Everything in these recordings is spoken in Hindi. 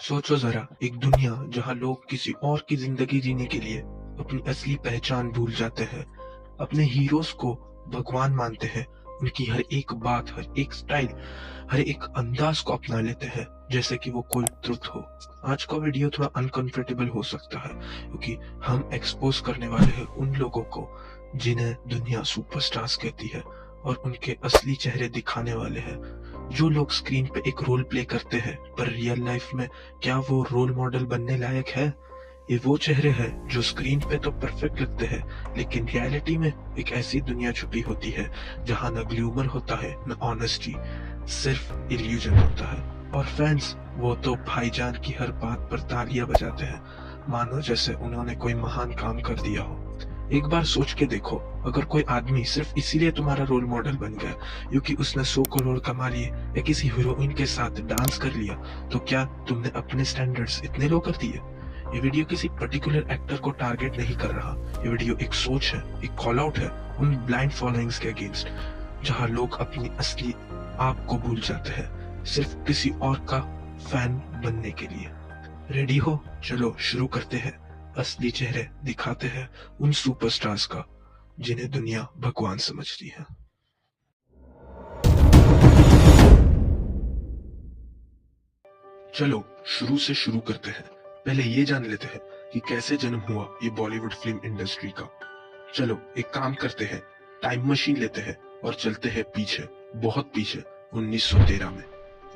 सोचो जरा, एक दुनिया जहां लोग किसी और की जिंदगी जीने के लिए अपनी असली पहचान भूल जाते हैं, अपने हीरोज को भगवान मानते हैं, उनकी हर एक बात, हर एक स्टाइल, हर एक अंदाज को अपना लेते हैं जैसे कि वो कोई ट्रुथ हो। आज का वीडियो थोड़ा अनकंफर्टेबल हो सकता है क्योंकि हम एक्सपोज करने वाले हैं उन लोगों को जिन्हें दुनिया सुपरस्टार्स कहती है और उनके असली चेहरे दिखाने वाले हैं। जो लोग स्क्रीन पे एक रोल प्ले करते हैं पर रियल लाइफ में क्या वो रोल मॉडल बनने लायक है? ये वो चेहरे हैं जो स्क्रीन पे तो परफेक्ट लगते हैं लेकिन रियलिटी में एक ऐसी दुनिया छुपी होती है जहां न ग्लूमर होता है न ऑनेस्टी, सिर्फ इल्यूजन होता है। और फैंस वो तो भाईजान की हर बात पर तालियां बजाते हैं, मानो जैसे उन्होंने कोई महान काम कर दिया हो। एक बार सोच के देखो, अगर कोई आदमी सिर्फ इसीलिए तुम्हारा रोल मॉडल बन गया क्योंकि उसने 100 करोड़ कमा लिए या किसी हीरोइन के साथ डांस कर लिया, तो क्या तुमने अपने स्टैंडर्ड्स इतने लो कर दिए? ये वीडियो किसी पर्टिकुलर एक्टर को टारगेट नहीं कर रहा। ये वीडियो एक सोच है, एक कॉल आउट है उन ब्लाइंड फॉलोइंग्स के अगेंस्ट जहां लोग अपनी असली आप को भूल जाते हैं सिर्फ किसी और का फैन बनने के लिए। रेडी हो? चलो शुरू करते हैं। असली चेहरे दिखाते हैं उन सुपरस्टार्स का जिन्हें दुनिया भगवान समझती है। चलो शुरू से शुरू करते हैं। पहले ये जान लेते हैं कि कैसे जन्म हुआ ये बॉलीवुड फिल्म इंडस्ट्री का। चलो एक काम करते हैं, टाइम मशीन लेते हैं और चलते हैं पीछे, बहुत पीछे, 1913 में।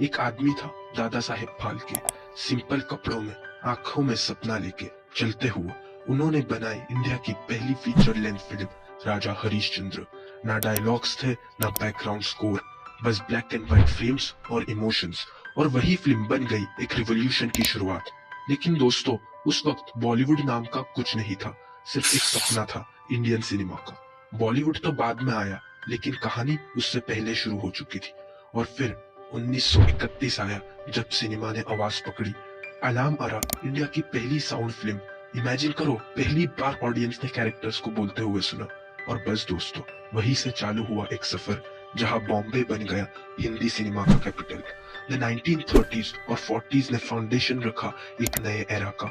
एक आदमी था, दादा साहेब फाल्के, सिंपल कपड़ों में, आंखों में सपना लेके चलते हुए उन्होंने बनाई इंडिया की पहली फीचर लेंथ फिल्म राजा हरिश्चंद्र। ना डायलॉग्स थे, ना बैकग्राउंड स्कोर, बस ब्लैक एंड व्हाइट फ्रेम्स और इमोशंस, और वही फिल्म बन गई एक रिवॉल्यूशन की शुरुआत। लेकिन दोस्तों, उस वक्त बॉलीवुड नाम का कुछ नहीं था, सिर्फ एक सपना था इंडियन सिनेमा का। बॉलीवुड तो बाद में आया लेकिन कहानी उससे पहले शुरू हो चुकी थी। और फिर 1931 आया जब सिनेमा ने आवाज पकड़ी। अलार्म आरा इंडिया की पहली साउंड फिल्म। इमेजिन करो, पहली बार ऑडियंस ने कैरेक्टर्स को बोलते हुए सुना। और बस दोस्तों, वहीं से चालू हुआ एक सफर जहां बॉम्बे बन गया हिंदी सिनेमा का कैपिटल। द 1930s और 40s ने फाउंडेशन रखा एक नए एरा का।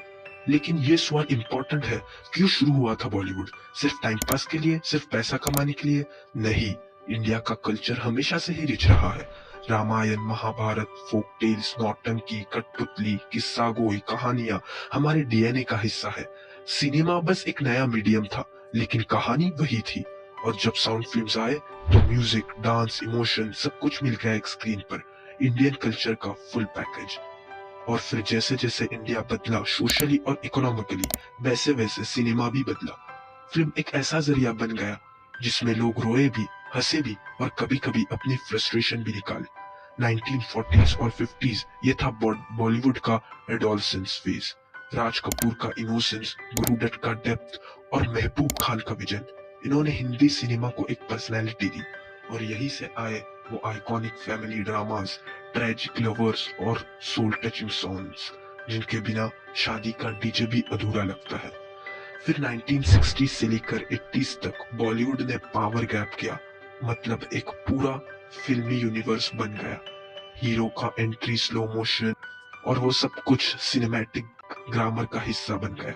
लेकिन ये सवाल इम्पोर्टेंट है, क्यों शुरू हुआ था बॉलीवुड? सिर्फ टाइम पास के लिए, सिर्फ पैसा कमाने के लिए? नहीं, इंडिया का कल्चर हमेशा से ही रिच रहा है। रामायण, महाभारत, फोक टेल्स, नौटंकी, कठपुतली, किस्सा गोई, कहानियां हमारे डीएनए का हिस्सा है। सिनेमा बस एक नया मीडियम था लेकिन कहानी वही थी। और जब साउंड फिल्म्स आए तो म्यूजिक, डांस, इमोशन सब कुछ मिल गया एक स्क्रीन पर, इंडियन कल्चर का फुल पैकेज। और फिर जैसे जैसे इंडिया बदला सोशली और इकोनॉमिकली, वैसे वैसे सिनेमा भी बदला। फिल्म एक ऐसा जरिया बन गया जिसमें लोग रोए भी, हंसे भी और कभी कभी अपनी फ्रस्ट्रेशन भी निकाले। 1940s और 50s ये था बॉलीवुड का एडोलसेंस फेज। राज कपूर का इनोसेंस, गुरु दत्त का डेप्थ और महबूब खान का विजन, इन्होंने हिंदी सिनेमा को एक पर्सनैलिटी दी। और यही से आए वो iconic family dramas, tragic lovers और सोल टचिंग सॉन्ग्स जिनके बिना शादी का डीजे भी अधूरा लगता है। फिर 1960 से लेकर 80s तक बॉलीवुड ने पावर गैप किया, मतलब एक पूरा फिल्मी यूनिवर्स बन गया। हीरो का एंट्री स्लो मोशन और वो सब कुछ सिनेमैटिक ग्रामर का हिस्सा बन गया।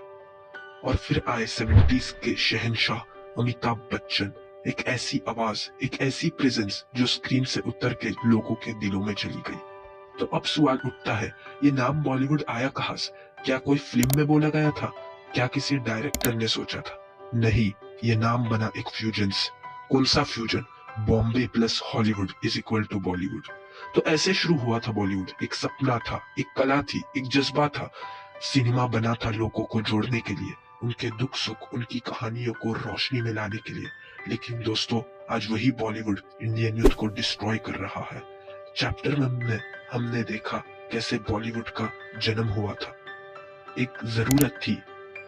और फिर आए 70s के शहंशाह अमिताभ बच्चन, एक ऐसी आवाज, एक ऐसी प्रेजेंस जो स्क्रीन से उतर के लोगों के दिलों में चली गई। तो अब सवाल उठता है, ये नाम बॉलीवुड आया कहां से? क्या कोई फिल्म में बोला गया था? क्या किसी डायरेक्टर ने सोचा था? नहीं, ये नाम बना एक फ्यूजन से। कौन सा fusion? Bombay plus Hollywood is equal to Bollywood. तो ऐसे शुरू हुआ था बॉलीवुड। एक सपना था, एक कला थी, एक जज्बा था। सिनेमा बना था लोगों को जोड़ने के लिए, उनके दुख सुख, उनकी कहानियों को रोशनी में लाने के लिए। लेकिन दोस्तों, आज वही बॉलीवुड इंडियन यूथ को डिस्ट्रॉय कर रहा है। चैप्टर में हमने देखा कैसे बॉलीवुड का जन्म हुआ था। एक जरूरत थी,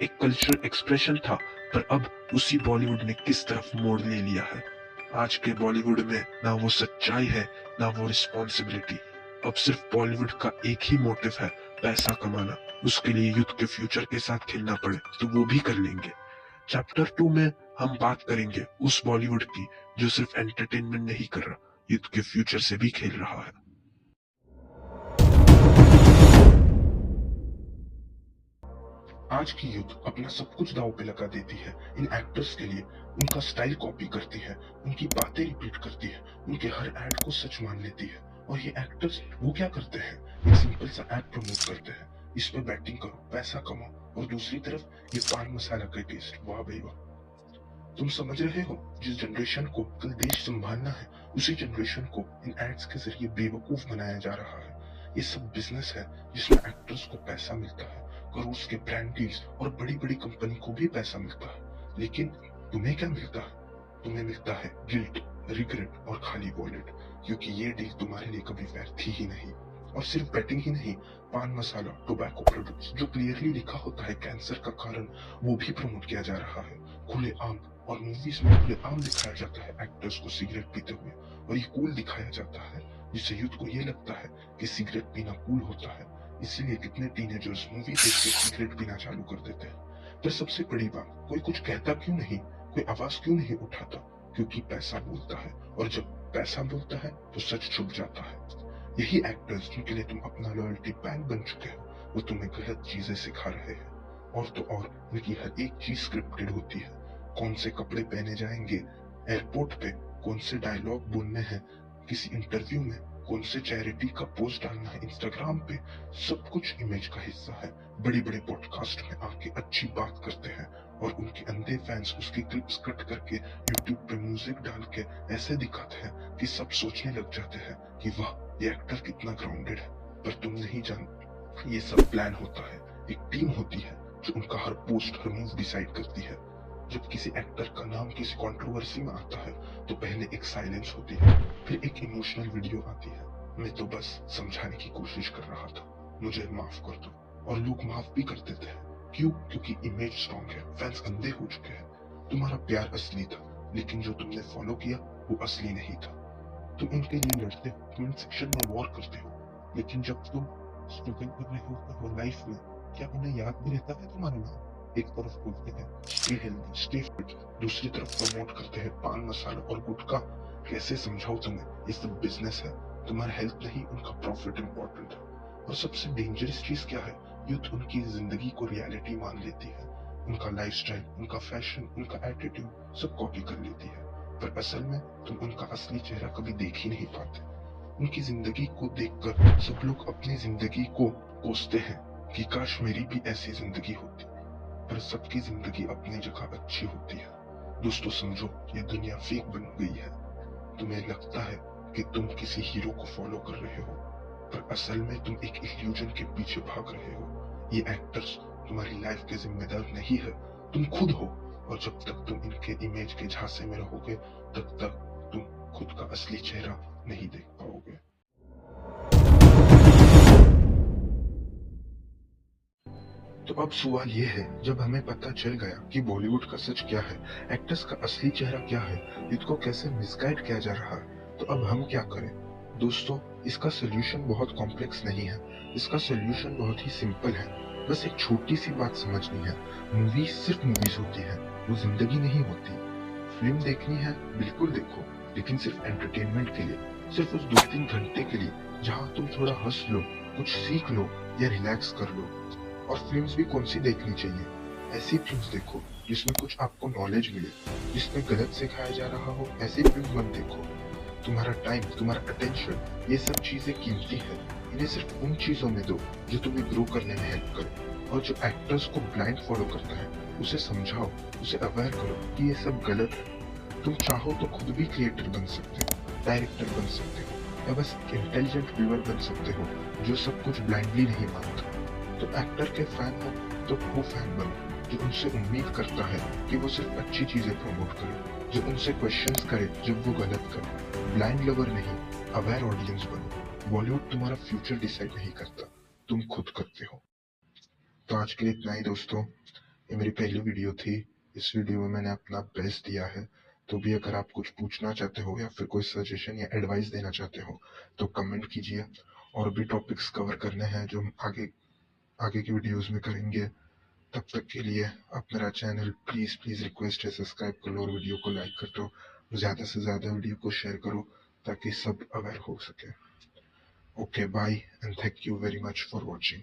एक कल्चरल एक्सप्रेशन था, पर अब उसी बॉलीवुड ने किस तरफ मोड़ ले लिया है। आज के बॉलीवुड में ना वो सच्चाई है, ना वो रिस्पॉन्सिबिलिटी। अब सिर्फ बॉलीवुड का एक ही मोटिव है, पैसा कमाना। उसके लिए यूथ के फ्यूचर के साथ खेलना पड़े तो वो भी कर लेंगे। चैप्टर 2 में हम बात करेंगे उस बॉलीवुड की जो सिर्फ एंटरटेनमेंट नहीं कर रहा, यूथ के फ्यूचर से भी खेल रहा है। आज की यूथ अपना सब कुछ दांव पे लगा देती है इन एक्टर्स के लिए। उनका स्टाइल कॉपी करती है, उनकी बातें रिपीट करती है, उनके हर एड को सच मान लेती है। और ये एक्टर्स वो क्या करते हैं, एक सिंपल सा एड प्रमोट करते हैं, इस पे बैटिंग करो, पैसा कमाओ, और दूसरी तरफ ये पान मसाला का टेस्ट, वाह भाई वाह। तुम समझ रहे हो, जिस जनरेशन को कल देश संभालना है, उसी जनरेशन को इन एड्स के जरिए बेवकूफ बनाया जा रहा है। ये सब बिजनेस है जिसमें एक्टर्स को पैसा मिलता है, करोड़ के ब्रांड डील्स और बड़ी बड़ी कंपनी को भी पैसा मिलता है। लेकिन तुम्हें क्या मिलता है? तुम्हें मिलता है गिल्ट, रिग्रेट और खाली वॉलेट, क्योंकि ये डील तुम्हारे लिए कभी फेयर थी ही नहीं। और सिर्फ बैटिंग ही नहीं, पान मसाला, टोबैको प्रोडक्ट्स जो क्लियरली लिखा होता है कैंसर का कारण, वो भी प्रमोट किया जा रहा है खुले आम। और मूवीज में खुले आम दिखाया जाता है एक्टर्स को सिगरेट पीते हुए, और ये कूल दिखाया जाता है, जिससे यूथ को ये लगता है कि सिगरेट पीना कूल होता है। इसीलिए कितने टीनेजर्स मूवी देख के सिगरेट पीना चालू कर देते हैं। पर सबसे बड़ी बात, कोई कुछ कहता क्यों नहीं, कोई आवाज क्यों नहीं उठाता? क्योंकि पैसा बोलता है, और जब पैसा बोलता है तो सच छुप जाता है। यही एक्टर्स जिनके लिए तुम अपना लॉयल्टी बैंक बन चुके हो, वो तुम्हें गलत चीजें सिखा रहे हैं। और तो और उनकी हर एक चीज स्क्रिप्टेड होती है। कौन से कपड़े पहने जाएंगे एयरपोर्ट पे, कौन से डायलॉग बोलने हैं किसी इंटरव्यू में, कौन से चैरिटी का पोस्ट डालना है इंस्टाग्राम पे, सब कुछ इमेज का हिस्सा है। बड़े बड़े पॉडकास्ट में आके अच्छी बात करते हैं, और उनके अंधे फैंस उसकी क्लिप्स कट करके यूट्यूब पे म्यूजिक डाल के ऐसे दिखाते हैं कि सब सोचने लग जाते हैं कि वाह, ये एक्टर कितना ग्राउंडेड है। पर तुम नहीं जानते, ये सब प्लान होता है। एक टीम होती है जो उनका हर पोस्ट, हर मूव डिसाइड करती है। जब किसी एक्टर का नाम किसी कंट्रोवर्सी में आता है, तो पहले एक साइलेंस होती है, फिर एक इमोशनल वीडियो आती है, मैं तो बस समझाने की कोशिश कर रहा था, मुझे माफ कर दो। और लोग माफ भी कर देते हैं। क्यों? क्योंकि इमेज स्ट्रॉन्ग है, फैंस अंधे हो चुके हैं। तुम्हारा प्यार असली था, लेकिन जो तुमने फॉलो किया वो असली नहीं था। तुम इनके लिए लड़ते हो, कमेंट सेक्शन में वॉर करते हो, लेकिन जब तुम स्ट्रगल कर रहे हो लाइफ में, क्या उन्हें याद भी रहता है तुम्हारा नाम? एक तरफ बोलते हैं स्टे हेल्दी, स्टे फिट, दूसरी तरफ प्रमोट करते हैं पान मसाला और गुटखा। कैसे समझाओ तुम्हें, ये सब बिजनेस है, तुम्हारा हेल्थ नहीं, उनका प्रॉफिट इंपॉर्टेंट है। और सबसे डेंजरस चीज क्या है, यूथ उनकी जिंदगी को रियलिटी मान लेती है। उनका लाइफस्टाइल, उनका फैशन, उनका एटीट्यूड सब कॉपी कर लेती है। पर असल में तुम उनका असली चेहरा कभी देख ही नहीं पाते। उनकी जिंदगी को देखकर सब लोग अपनी जिंदगी को कोसते हैं कि काश मेरी भी ऐसी जिंदगी होती। पर सबकी जिंदगी अपनी जगह अच्छी होती है। दोस्तों समझो, ये दुनिया फेक बन गई है। तुम्हें लगता है कि तुम किसी हीरो को फॉलो कर रहे हो, पर असल में तुम एक इल्यूजन के पीछे भाग रहे हो। ये एक्टर्स तुम्हारी लाइफ के जिम्मेदार नहीं है, तुम खुद हो। और जब तक तुम इनके इमेज के झांसे में रहोगे, तब तक तुम खुद का असली चेहरा नहीं देख पाओगे। तो अब सवाल ये है, जब हमें पता चल गया कि बॉलीवुड का सच क्या है, एक्टर्स का असली चेहरा क्या है, इसको कैसे मिसगाइड किया जा रहा है, तो अब हम क्या करें? दोस्तों, इसका सोल्यूशन बहुत कॉम्प्लेक्स नहीं है। इसका सोल्यूशन बहुत ही सिंपल है। बस एक छोटी सी बात समझनी है, मूवीज सिर्फ मूवीज होती है, वो जिंदगी नहीं होती। फिल्म देखनी है, बिल्कुल देखो, लेकिन सिर्फ एंटरटेनमेंट के लिए, सिर्फ उस 2-3 घंटे के लिए जहाँ तुम थोड़ा हंस लो, कुछ सीख लो या रिलैक्स कर लो। और फिल्म्स भी कौन सी देखनी चाहिए? ऐसी फिल्म्स देखो जिसमें कुछ आपको नॉलेज मिले, जिसमें गलत सिखाया जा रहा हो, ऐसी फिल्म मत देखो। तुम्हारा टाइम, तुम्हारा अटेंशन, ये सब चीजें कीमती है। इन्हें सिर्फ उन चीजों में दो जो तुम्हें ग्रो करने में हेल्प करे। और जो एक्टर्स को ब्लाइंड फॉलो करता है, उसे समझाओ, उसे अवेयर करो कि ये सब गलत है। तुम चाहो तो खुद भी क्रिएटर बन सकते हो, डायरेक्टर बन सकते हो, या बस एक इंटेलिजेंट व्यूअर बन सकते हो जो सब कुछ ब्लाइंडली नहीं मानता। तो एक्टर के फैन हो तो वो फैन बनो जो उनसे उम्मीद करता है कि वो सिर्फ अच्छी चीजें प्रमोट करे, जो उनसे क्वेश्चंस करे जब वो गलत करे। ब्लाइंड लवर नहीं, अवेयर ऑडियंस बनो। बॉलीवुड तुम्हारा फ्यूचर डिसाइड नहीं करता, तुम खुद करते हो। तो आज के लिए इतना ही दोस्तों। ये मेरी पहली वीडियो थी। इस वीडियो में मैंने अपना बेस्ट दिया है। तो भी अगर आप कुछ पूछना चाहते हो या फिर कोई सजेशन या एडवाइस देना चाहते हो, तो कमेंट कीजिए। और भी टॉपिक्स कवर करने हैं जो हम आगे आगे की वीडियोस में करेंगे। तब तक के लिए आप मेरा चैनल प्लीज प्लीज रिक्वेस्ट है, सब्सक्राइब कर लो और वीडियो को लाइक कर दो। ज्यादा से ज्यादा वीडियो को शेयर करो ताकि सब अवेयर हो सके। Okay, bye and thank you very much for watching.